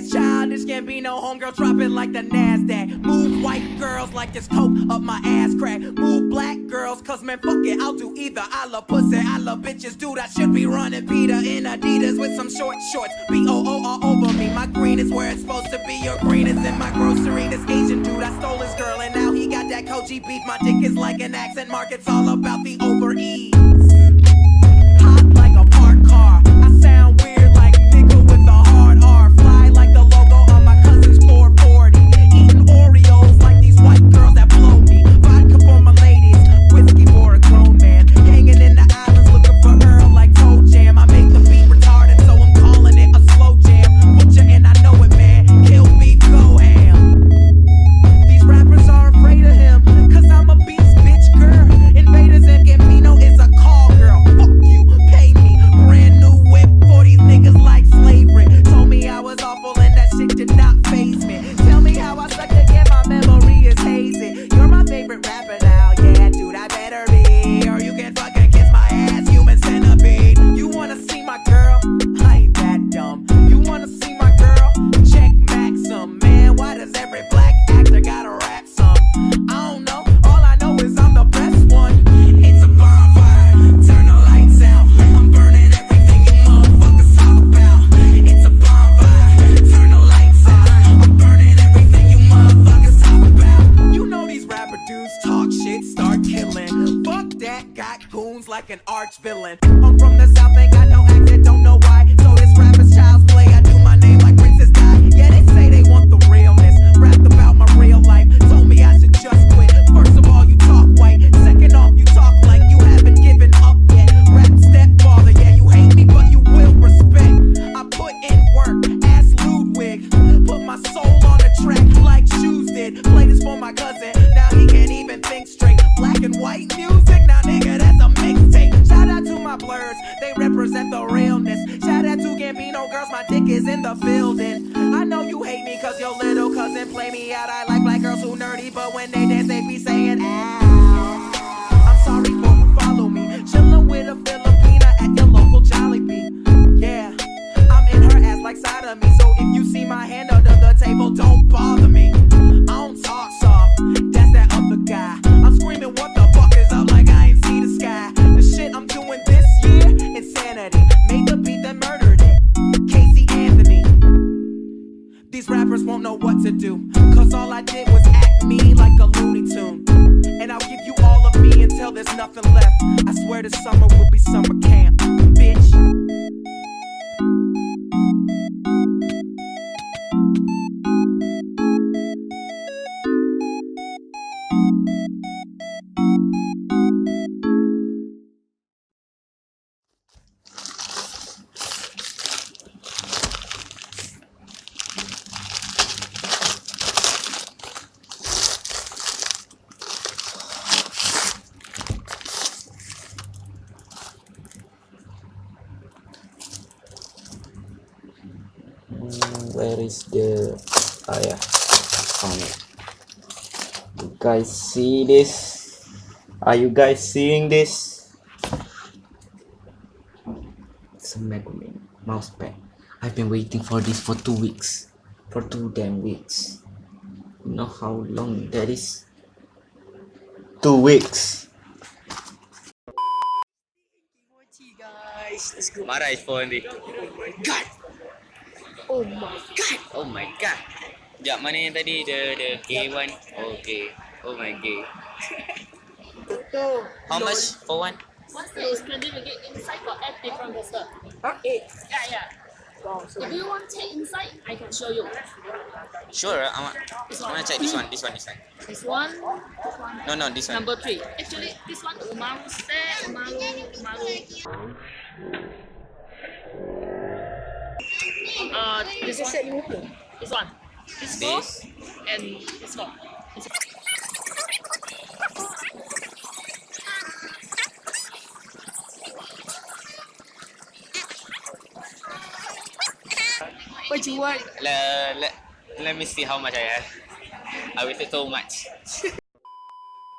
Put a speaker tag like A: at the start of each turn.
A: it's childish, can't be no homegirl, drop it like the NASDAQ. Move white girls like this coke up my ass crack. Move black girls, cause man, fuck it, I'll do either. I love pussy, I love bitches, dude, I should be running Peter in Adidas with some short shorts. B-O-O all over me, my green is where it's supposed to be. Your green is in my grocery. This Asian dude, I stole his girl, and now he got that Koji beef. My dick is like an accent mark, it's all about the over-ease. Hot like a parked car, I sound weird like nigga with a hard R. Fly like the logo on my cousin's 440. Eating Oreos like these white girls that blow me. Vodka for my ladies, whiskey for a grown man. Hanging in the islands looking for Earl like Toe Jam. I make the beat retarded, so I'm calling it a slow jam. Butcher and I know it, man. Kill beef, go ham. These rappers are afraid of him, cause I'm a beast, bitch, girl. Invaders and Gambino is a call girl. Fuck you, pay me. Brand new whip for these niggas like slavery. Told me I was awful and that shit did not faze me. Tell me how I suck again, my memory is hazy. You're my favorite rapper now, yeah, dude, I better be. Or you can fucking kiss my ass, human centipede. You wanna see my girl? I ain't that dumb. You wanna see my girl? Check Maxim. Man, why does every black actor gotta rap some? I don't know, all I know is I'm the best one. It's a bonfire, turn the lights out. I'm burning everything you motherfuckers talk about. It's a bonfire, turn the lights out. I'm burning everything you motherfuckers talk about. You know these rapper dudes talk shit, start killing. Fuck that, got goons like an arch villain. I'm from the south, ain't got no accent, don't know why. So this rapper's child's play, I do my name like Princess Di. Yeah, they say they want the realness, rapped about my real life. Told me I should just quit. First of all, you talk white. Second off, you talk like you haven't given up yet. Rap stepfather, yeah, you hate me, but you will respect. I put in work, ask Ludwig. Put my soul on the track like Shoes did. Play this for my cousin, now he can't even think straight. Black and white music, now nigga, that's a mixtape. Shout out to my blurs, they represent the realness. Shout out to Gambino girls, my dick is in the building. I know you hate me cause your little cousin play me out. I like black girls who nerdy, but when they dance they be saying ow. I'm sorry for who follow me, chillin' with a Filipina at your local Jollibee. Yeah, I'm in her ass like side of me, so if you see my hand under the table, don't bother me. I don't talk soft, that's that other guy. I'm screaming what the fuck is up like I ain't see the sky. The shit I'm doing this year, insanity. Made the beat that murdered it, Casey Anthony. These rappers won't know what to do, cause all I did was act me like a Looney Tune. And I'll give you all of me until there's nothing left. I swear this summer will be summer camp, bitch.
B: Where is the yeah, found it. You guys see this? Are you guys seeing this? It's a Megumin mousepad. I've been waiting for this for 2 weeks, for 2 damn weeks. You know how long that is? 2 weeks.
C: Guys, let's go.
D: Marah is phone ni.
C: God. Oh my god.
D: Oh my god. Sekejap, mana yang tadi? The gay one? Oh, gay. Oh my gay. How much for one?
E: Once the credit will get inside got add from the start.
C: Okay.
E: Yeah.
C: Wow, so
E: If you want to take inside, I can show you.
D: Sure, I want to check this one. This one.
E: This one.
D: No, this one.
E: Number 3. Actually, this one Umaru set, Umaru. This
C: this set
E: one.
C: you open.
E: This one. This
D: This.
E: one and this one.
C: What you want?
D: Let me see how much I have. I wasted so much.